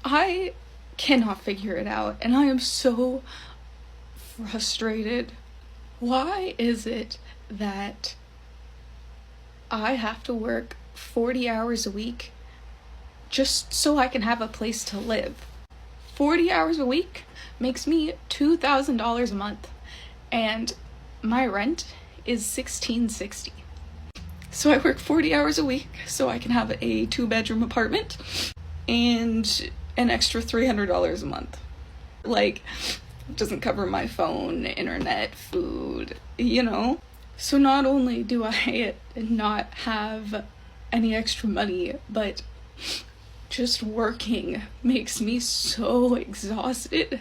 I cannot figure it out, and I am so frustrated. Why is it that I have to work 40 hours a week just so I can have a place to live? 40 hours a week makes me $2,000 a month, and my rent is $1,660. So I work 40 hours a week so I can have a 2-bedroom apartment and an extra $300 a month. Like, it doesn't cover my phone, internet, food, So not only do I not have any extra money, but just working makes me so exhausted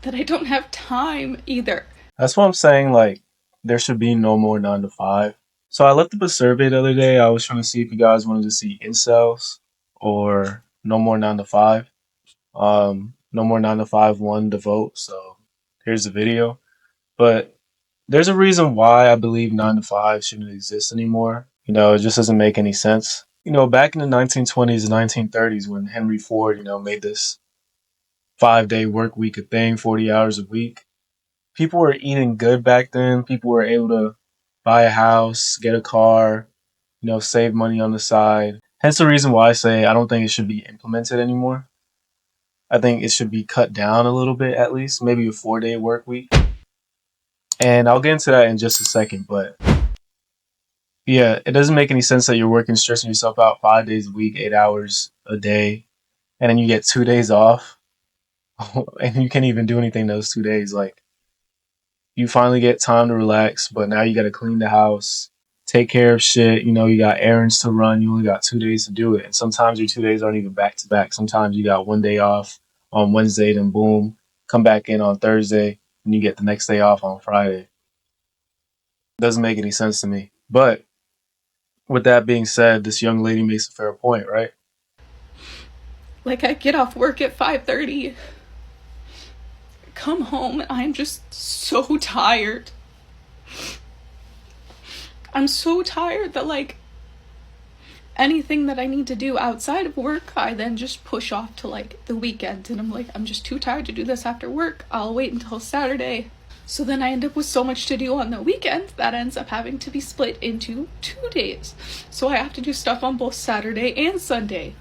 that I don't have time either. That's what I'm saying, like, there should be no more 9 to 5. So I looked up a survey the other day. I was trying to see if you guys wanted to see incels or no more 9 to 5. No more 9 to 5 won the vote, so here's the video. But there's a reason why I believe 9 to 5 shouldn't exist anymore. It just doesn't make any sense. Back in the 1920s and 1930s when Henry Ford, made this 5-day work week a thing, 40 hours a week, people were eating good back then. People were able to buy a house, get a car, save money on the side. Hence the reason why I say I don't think it should be implemented anymore. I think it should be cut down a little bit at least, maybe a 4-day work week. And I'll get into that in just a second, but yeah, it doesn't make any sense that you're working, stressing yourself out 5 days a week, 8 hours a day, and then you get 2 days off, and you can't even do anything those 2 days. Like, you finally get time to relax, but now you got to clean the house, take care of shit. You got errands to run. You only got 2 days to do it. And sometimes your 2 days aren't even back to back. Sometimes you got one day off on Wednesday, then boom, come back in on Thursday, and you get the next day off on Friday. Doesn't make any sense to me. But with that being said, this young lady makes a fair point, right? Like, I get off work at 5:30, come home, and I'm just so tired. I'm so tired that, like, anything that I need to do outside of work, I then just push off to, like, the weekend. And I'm like, I'm just too tired to do this after work. I'll wait until Saturday. So then I end up with so much to do on the weekend that ends up having to be split into 2 days. So I have to do stuff on both Saturday and Sunday.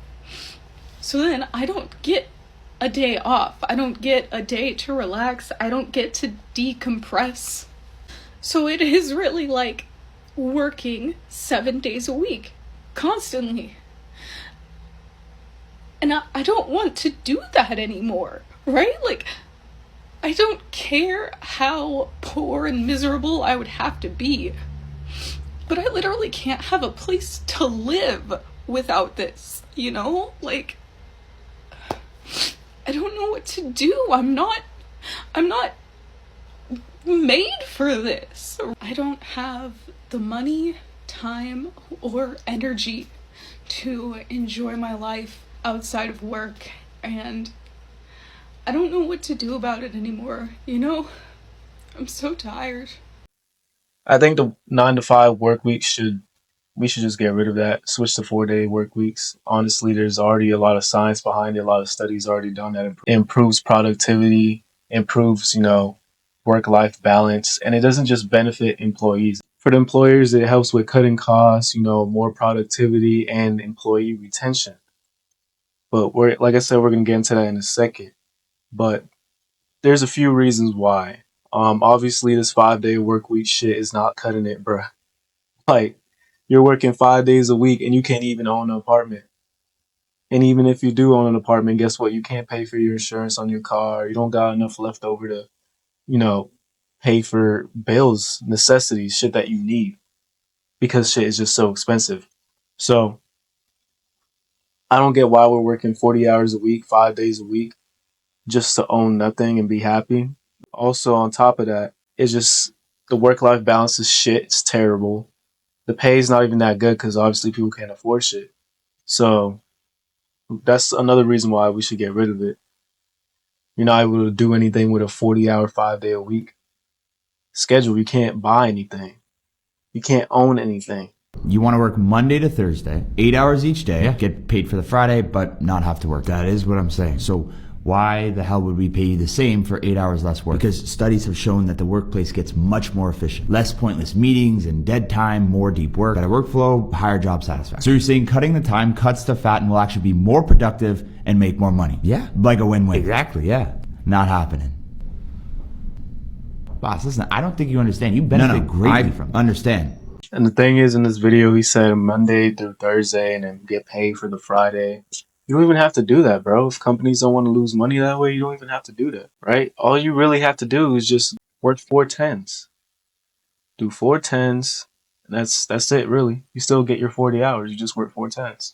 So then I don't get a day off. I don't get a day to relax. I don't get to decompress. So it is really like working 7 days a week, constantly. And I don't want to do that anymore, right? Like, I don't care how poor and miserable I would have to be, but I literally can't have a place to live without this, Like, I don't know what to do. I'm not made for this. I don't have the money, time, or energy to enjoy my life outside of work, and I don't know what to do about it anymore, I'm so tired. I think the 9 to 5 work week we should just get rid of that. Switch to 4-day work weeks. Honestly, there's already a lot of science behind it. A lot of studies already done that improves productivity, improves, work-life balance, and it doesn't just benefit employees. For the employers, it helps with cutting costs, more productivity and employee retention. But like I said, we're gonna get into that in a second. But there's a few reasons why. Obviously, this 5-day work week shit is not cutting it, bruh. Like, you're working 5 days a week and you can't even own an apartment. And even if you do own an apartment, guess what? You can't pay for your insurance on your car. You don't got enough left over to, you know, pay for bills, necessities, shit that you need because shit is just so expensive. So I don't get why we're working 40 hours a week, 5 days a week, just to own nothing and be happy. Also, on top of that, it's just the work life balance is shit. It's terrible. The pay is not even that good because obviously people can't afford shit. So that's another reason why we should get rid of it. You're not able to do anything with a 40-hour, 5-day a week schedule. You can't buy anything. You can't own anything. You want to work Monday to Thursday, 8 hours each day, get paid for the Friday, but not have to work. That is what I'm saying. So why the hell would we pay you the same for 8 hours less work? Because studies have shown that the workplace gets much more efficient. Less pointless meetings and dead time, more deep work, better workflow, higher job satisfaction. So you're saying cutting the time cuts the fat and will actually be more productive and make more money. Yeah, like a win-win. Exactly, yeah. Not happening. Boss, listen, I don't think you understand. You benefit greatly from it. Understand. And the thing is, in this video, he said Monday through Thursday and then get paid for the Friday. You don't even have to do that, bro. If companies don't want to lose money that way, you don't even have to do that, right? All you really have to do is just work 4 10s. Do 4 10s, and that's it, really. You still get your 40 hours. You just work 4 10s.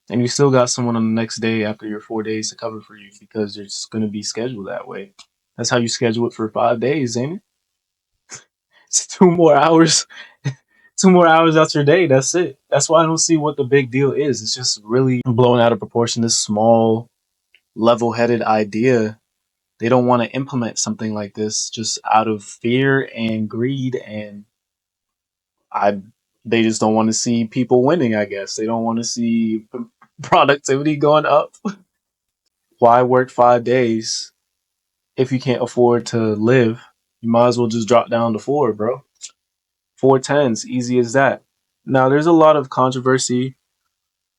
And you still got someone on the next day after your 4 days to cover for you because it's going to be scheduled that way. That's how you schedule it for 5 days, ain't it? It's 2 more hours. 2 more hours out your day. That's it. That's why I don't see what the big deal is. It's just really blown out of proportion. This small, level-headed idea. They don't want to implement something like this just out of fear and greed, and I. They just don't want to see people winning. I guess they don't want to see productivity going up. Why work 5 days if you can't afford to live? You might as well just drop down to 4, bro. 4 10s, easy as that. Now, there's a lot of controversy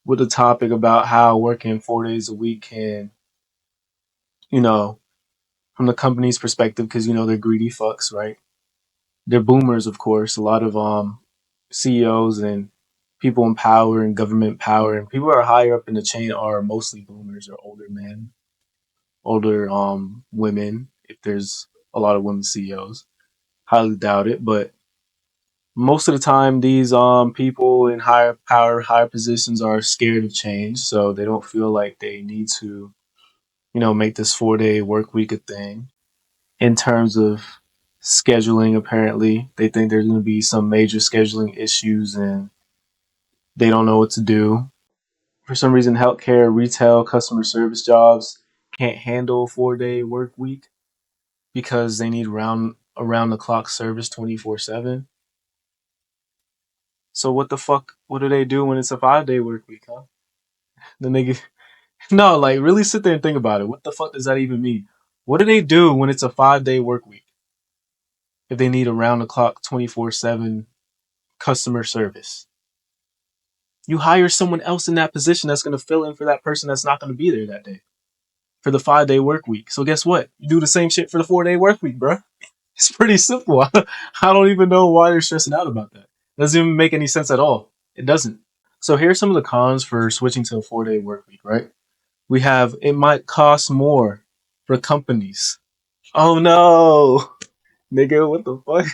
with the topic about how working 4 days a week can, you know, from the company's perspective, because they're greedy fucks, right? They're boomers, of course. A lot of CEOs and people in power and government power and people who are higher up in the chain are mostly boomers or older men, older women. If there's a lot of women CEOs, highly doubt it, but most of the time these people in higher power, higher positions are scared of change, so they don't feel like they need to make this 4 day work week a thing. In terms of scheduling, apparently they think there's going to be some major scheduling issues and they don't know what to do. For some reason, healthcare, retail, customer service jobs can't handle a 4 day work week because they need around the clock service 24/7. So what the fuck? What do they do when it's a 5 day work week, huh? Then they get no, like really sit there and think about it. What the fuck does that even mean? What do they do when it's a 5 day work week if they need around the clock 24/7 customer service? You hire someone else in that position that's going to fill in for that person that's not going to be there that day for the 5 day work week. So guess what? You do the same shit for the 4 day work week, bro. It's pretty simple. I don't even know why they're stressing out about that. It doesn't even make any sense at all. It doesn't. So here's some of the cons for switching to a 4 day work week, right? We have it might cost more for companies. Oh no, nigga, what the fuck?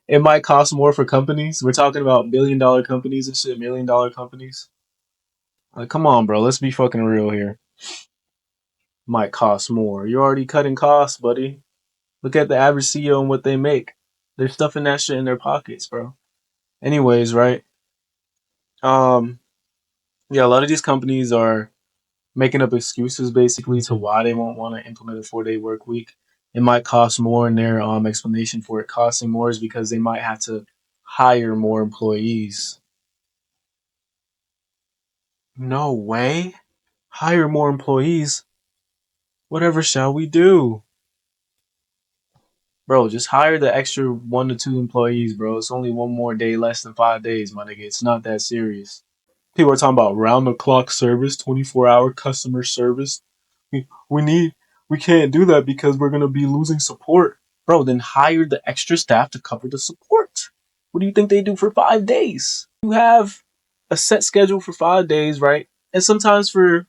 It might cost more for companies. We're talking about $1 billion companies and shit, $1 million companies. Like, come on, bro. Let's be fucking real here. Might cost more. You're already cutting costs, buddy. Look at the average CEO and what they make. They're stuffing that shit in their pockets, bro. Anyways, right? Um, yeah, a lot of these companies are making up excuses basically to why they won't want to implement a 4 day work week. It might cost more, and their explanation for it costing more is because they might have to hire more employees. No way. Hire more employees. Whatever shall we do? Bro, just hire the extra 1 to 2 employees, bro. It's only one more day less than 5 days, my nigga. It's not that serious. People are talking about round the clock service, 24-hour customer service. We need we can't do that because we're gonna be losing support. Bro, then hire the extra staff to cover the support. What do you think they do for 5 days? You have a set schedule for 5 days, right? And sometimes for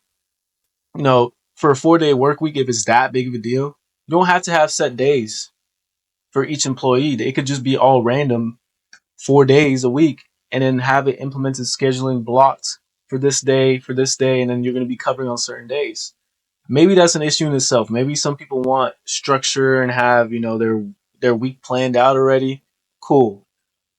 a 4 day work week, if it's that big of a deal, you don't have to have set days for each employee. It could just be all random 4 days a week and then have it implemented scheduling blocked for this day, and then you're going to be covering on certain days. Maybe that's an issue in itself. Maybe some people want structure and have, their week planned out already. Cool.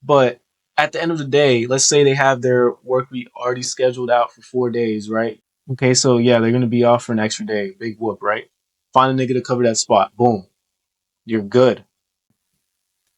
But at the end of the day, let's say they have their work week already scheduled out for 4 days, right? Okay, so yeah, they're going to be off for an extra day. Big whoop, right? Find a nigga to cover that spot. Boom. You're good.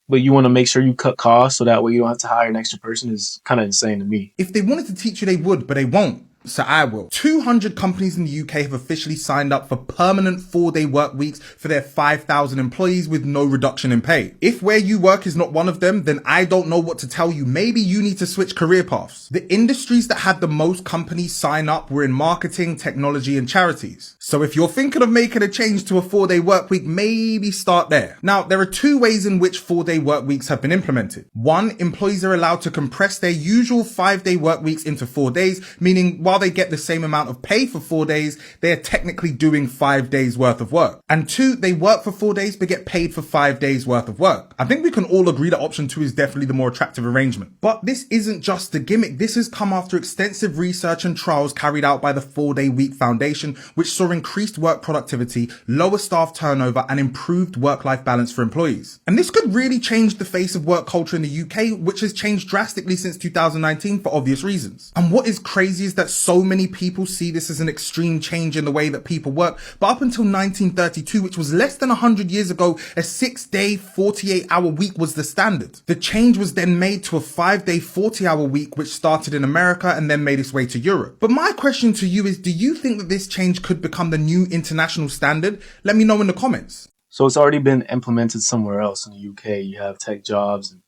but you want to make sure you cut costs so that way you don't have to hire an extra person is kind of insane to me. If they wanted to teach you, they would, but they won't. So I will. 200 companies in the UK have officially signed up for permanent 4-day work weeks for their 5,000 employees with no reduction in pay. If where you work is not one of them, then I don't know what to tell you. Maybe you need to switch career paths. The industries that had the most companies sign up were in marketing, technology, and charities. So if you're thinking of making a change to a 4-day work week, maybe start there. Now, there are 2 ways in which 4-day work weeks have been implemented. 1, employees are allowed to compress their usual 5-day work weeks into 4 days, meaning while they get the same amount of pay for 4 days, they are technically doing 5 days worth of work. And 2, they work for 4 days but get paid for 5 days worth of work. I think we can all agree that option 2 is definitely the more attractive arrangement. But this isn't just a gimmick. This has come after extensive research and trials carried out by the 4-Day Week Foundation, which saw increased work productivity, lower staff turnover, and improved work-life balance for employees. And this could really change the face of work culture in the UK, which has changed drastically since 2019 for obvious reasons. And what is crazy is that so many people see this as an extreme change in the way that people work, but up until 1932, which was less than 100 years ago, a 6-day, 48-hour week was the standard. The change was then made to a 5-day, 40-hour week, which started in America and then made its way to Europe. But my question to you is, do you think that this change could become the new international standard? Let me know in the comments. So it's already been implemented somewhere else in the UK. You have tech jobs and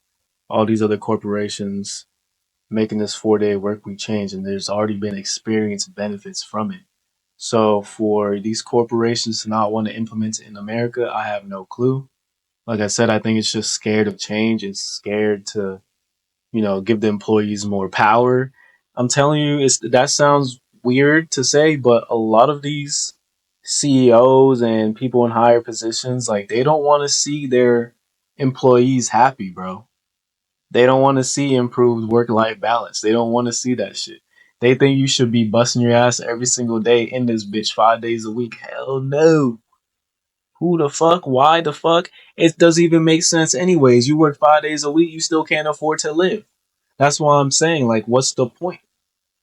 all these other corporations making this 4-day work week change, and there's already been experienced benefits from it. So for these corporations to not want to implement it in America, I have no clue. Like I said, I think it's just scared of change. It's scared to, give the employees more power. I'm telling you, that sounds weird to say, but a lot of these CEOs and people in higher positions, like, they don't want to see their employees happy, bro. They don't want to see improved work-life balance. They don't want to see that shit. They think you should be busting your ass every single day in this bitch 5 days a week. Hell no. Who the fuck? Why the fuck? It doesn't even make sense anyways. You work 5 days a week, you still can't afford to live. That's why I'm saying, like, what's the point?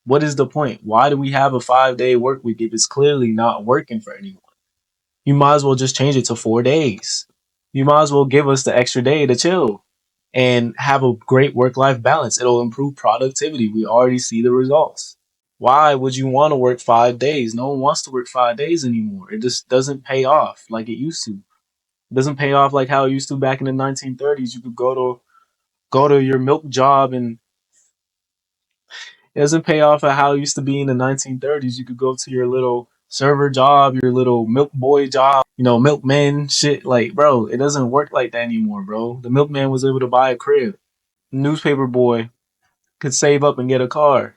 What is the point? Why do we have a 5-day work week if it's clearly not working for anyone? You might as well just change it to 4 days. You might as well give us the extra day to chill and have a great work-life balance. It'll improve productivity. We already see the results. Why would you want to work 5 days? No one wants to work 5 days anymore. It just doesn't pay off like it used to. It doesn't pay off like how it used to back in the 1930s. You could go to your milk job, and it doesn't pay off at how it used to be in the 1930s. You could go to your little server job, your little milk boy job, milkman shit. Like, bro, it doesn't work like that anymore, bro. The milkman was able to buy a crib. The newspaper boy could save up and get a car.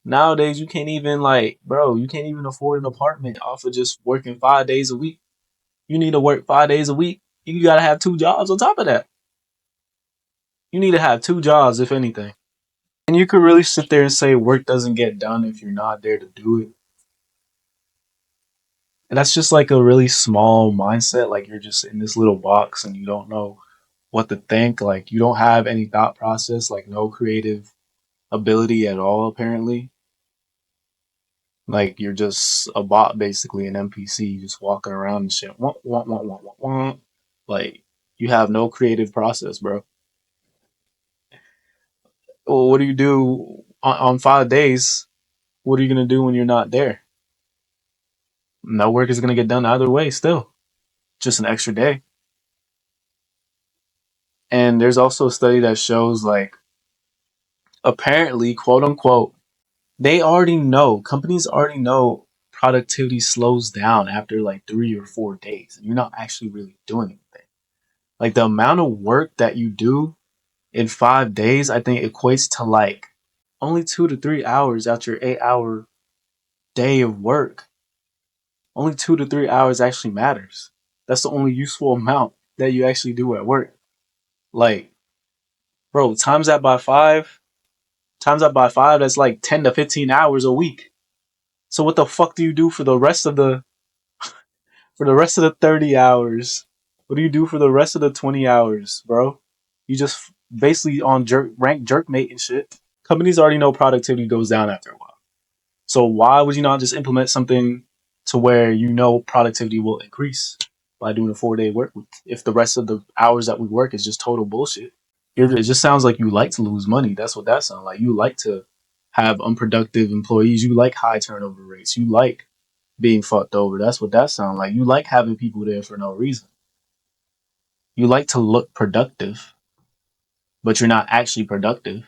Nowadays, you can't even, you can't even afford an apartment off of just working 5 days a week. You need to work 5 days a week. You got to have 2 jobs on top of that. You need to have 2 jobs, if anything. And you could really sit there and say work doesn't get done if you're not there to do it. And that's just like a really small mindset. Like, you're just in this little box and you don't know what to think. Like, you don't have any thought process, like no creative ability at all, apparently. Like, you're just a bot, basically, an NPC, just walking around and shit. Wah, wah, wah, wah, wah, wah. Like, you have no creative process, bro. Well, what do you do on 5 days? What are you going to do when you're not there? No work is going to get done either way still. Just an extra day. And there's also a study that shows, like, apparently, quote unquote, companies already know productivity slows down after like 3 or 4 days. And you're not actually really doing anything. Like, the amount of work that you do in 5 days, I think equates to like only 2 to 3 hours after your 8-hour day of work. Only 2 to 3 hours actually matters. That's the only useful amount that you actually do at work. Like, bro, times that by five, that's like 10 to 15 hours a week. So what the fuck do you do for the rest of the 30 hours? What do you do for the rest of the 20 hours, bro? You just basically on rank jerkmate and shit. Companies already know productivity goes down after a while. So why would you not just implement something to where productivity will increase? by doing a 4-day work week if the rest of the hours that we work is just total bullshit? It just sounds like you like to lose money. That's what that sounds like. You like to have unproductive employees. You like high turnover rates. You like being fucked over. That's what that sounds like. You like having people there for no reason. You like to look productive, but you're not actually productive.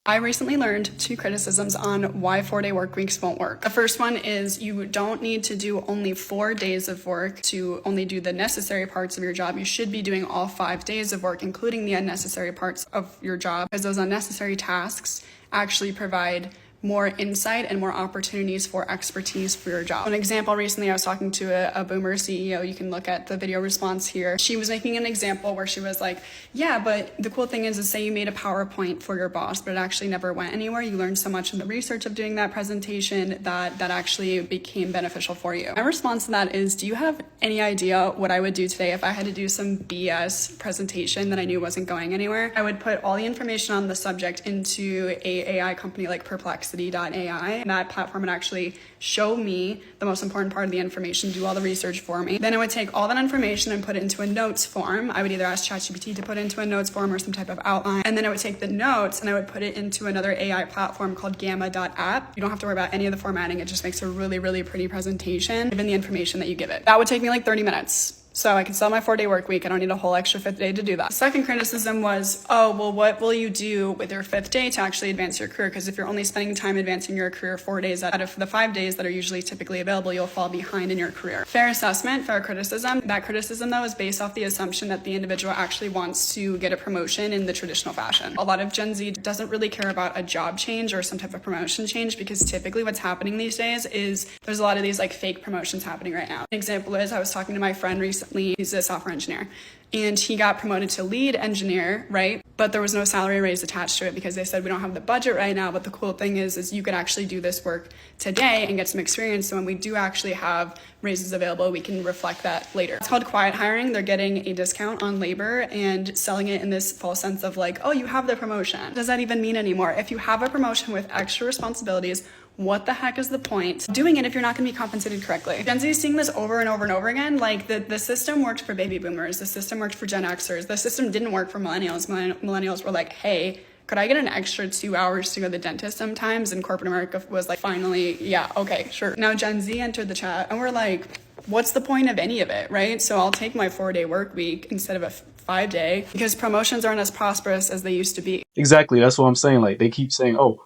I recently learned 2 criticisms on why 4-day work weeks won't work. The first one is you don't need to do only 4 days of work to only do the necessary parts of your job. You should be doing all 5 days of work, including the unnecessary parts of your job, because those unnecessary tasks actually provide more insight and more opportunities for expertise for your job. An example, recently I was talking to a boomer CEO. You can look at the video response here. She was making an example where she was like, yeah, but the cool thing is say you made a PowerPoint for your boss, but it actually never went anywhere. You learned so much in the research of doing that presentation that actually became beneficial for you. My response to that is, do you have any idea what I would do today if I had to do some BS presentation that I knew wasn't going anywhere? I would put all the information on the subject into a AI company like Perplexity.ai, and that platform would actually show me the most important part of the information, do all the research for me. Then I would take all that information and put it into a notes form. I would either ask ChatGPT to put it into a notes form or some type of outline. And then I would take the notes and I would put it into another AI platform called Gamma.app. You don't have to worry about any of the formatting. It just makes a really, really pretty presentation given the information that you give it. That would take me like 30 minutes. So I can sell my 4-day work week. I don't need a whole extra 5th day to do that. The second criticism was, oh, well, what will you do with your 5th day to actually advance your career? Because if you're only spending time advancing your career 4 days out of the 5 days that are usually typically available, you'll fall behind in your career. Fair assessment, fair criticism. That criticism, though, is based off the assumption that the individual actually wants to get a promotion in the traditional fashion. A lot of Gen Z doesn't really care about a job change or some type of promotion change, because typically what's happening these days is there's a lot of these like fake promotions happening right now. An example is I was talking to my friend recently. He's a software engineer and he got promoted to lead engineer, right? But there was no salary raise attached to it because they said we don't have the budget right now. But the cool thing is you could actually do this work today and get some experience. So when we do actually have raises available, we can reflect that later. It's called quiet hiring. They're getting a discount on labor and selling it in this false sense of like, oh, you have the promotion. What does that even mean anymore? If you have a promotion with extra responsibilities, what the heck is the point of doing it if you're not going to be compensated correctly? Gen Z is seeing this over and over and over again. Like the system worked for baby boomers. The system worked for Gen Xers. The system didn't work for millennials. Millennials were like, hey, could I get an extra 2 hours to go to the dentist sometimes? And corporate America was like, finally, yeah, okay, sure. Now Gen Z entered the chat and we're like, what's the point of any of it, right? So I'll take my 4-day work week instead of a 5-day because promotions aren't as prosperous as they used to be. Exactly. That's what I'm saying. Like they keep saying, oh,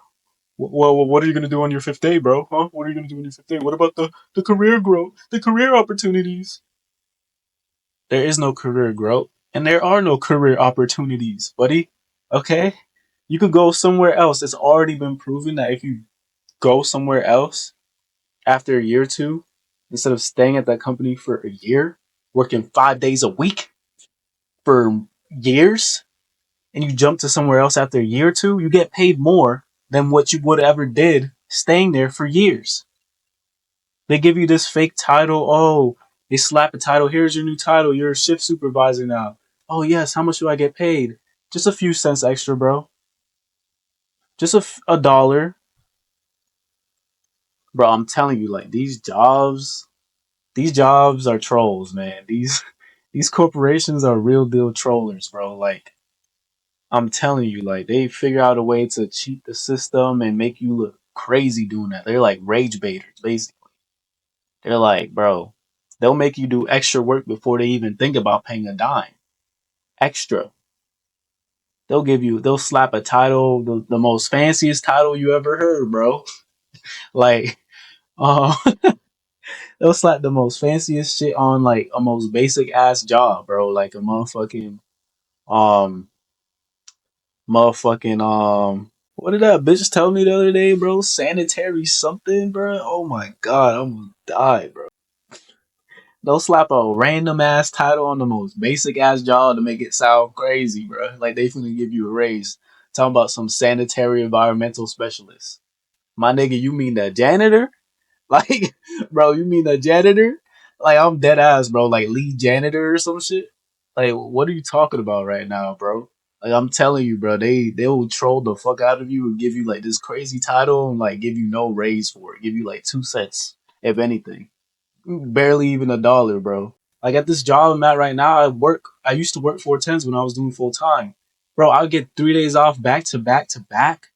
well, what are you going to do on your 5th day, bro? Huh? What are you going to do on your 5th day? What about the career growth, the career opportunities? There is no career growth, and there are no career opportunities, buddy. Okay? You could go somewhere else. It's already been proven that if you go somewhere else after a year or two, instead of staying at that company for a year, working 5 days a week for years, and you jump to somewhere else after a year or two, you get paid more than what you would ever did staying there for years. They give you this fake title. Oh, they slap a title. Here's your new title. You're a shift supervisor now. Oh, yes. How much do I get paid? Just a few cents extra, bro. Just a dollar. Bro, I'm telling you, like, these jobs are trolls, man. These corporations are real deal trollers, bro. Like, I'm telling you, like, they figure out a way to cheat the system and make you look crazy doing that. They're like rage baiters, basically. They're like, bro, they'll make you do extra work before they even think about paying a dime. Extra. They'll slap a title, the most fanciest title you ever heard, bro. Like, uh, they'll slap the most fanciest shit on like a most basic ass job, bro. Like a um, what did that bitch tell me the other day, bro? Sanitary something, bro. Oh my god, I'm gonna die, bro. They'll slap a random ass title on the most basic ass job to make it sound crazy, bro. Like they finna give you a raise. Talking about some sanitary environmental specialist. My nigga, you mean the janitor? Like, bro, you mean the janitor? Like, I'm dead ass, bro. Like, lead janitor or some shit? Like, what are you talking about right now, bro? Like, I'm telling you, bro, they'll troll the fuck out of you and give you, like, this crazy title and, like, give you no raise for it. Give you, like, 2 cents, if anything. barely even $1, bro. Like at this job I'm at right now, I used to work 410s when I was doing full time. Bro, I would get 3 days off back to back to back.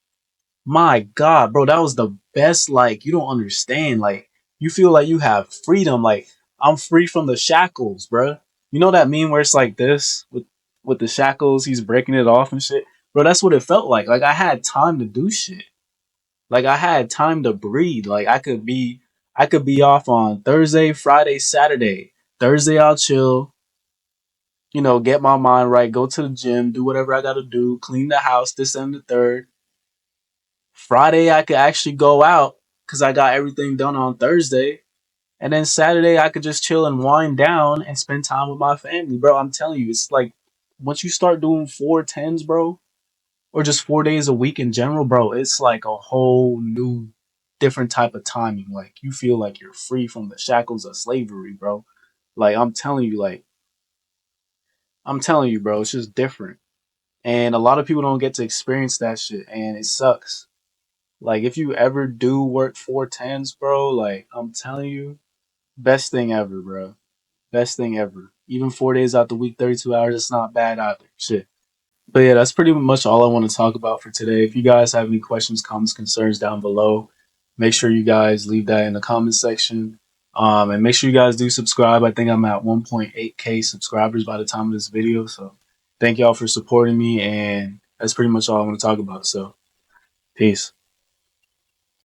My God, bro, that was the best. Like, you don't understand. Like, you feel like you have freedom. Like, I'm free from the shackles, bro. You know that meme where it's like this with the shackles, he's breaking it off and shit? Bro, that's what it felt like. Like, I had time to do shit. Like, I had time to breathe. Like, I could be off on Thursday, Friday, Saturday. Thursday, I'll chill, get my mind right, go to the gym, do whatever I gotta do, clean the house, this and the third. Friday, I could actually go out because I got everything done on Thursday. And then Saturday, I could just chill and wind down and spend time with my family, bro. I'm telling you, it's like once you start doing 410s, bro, or just 4 days a week in general, bro, it's like a whole new, different type of timing. Like you feel like you're free from the shackles of slavery, bro. Like I'm telling you, bro, it's just different. And a lot of people don't get to experience that shit, and it sucks. Like if you ever do work 410s, bro, like I'm telling you, best thing ever, bro. Best thing ever. Even 4 days out the week, 32 hours, it's not bad either. Shit. But yeah, that's pretty much all I want to talk about for today. If you guys have any questions, comments, concerns down below, make sure you guys leave that in the comment section. And make sure you guys do subscribe. I think I'm at 1.8K subscribers by the time of this video. So thank y'all for supporting me. And that's pretty much all I want to talk about. So peace.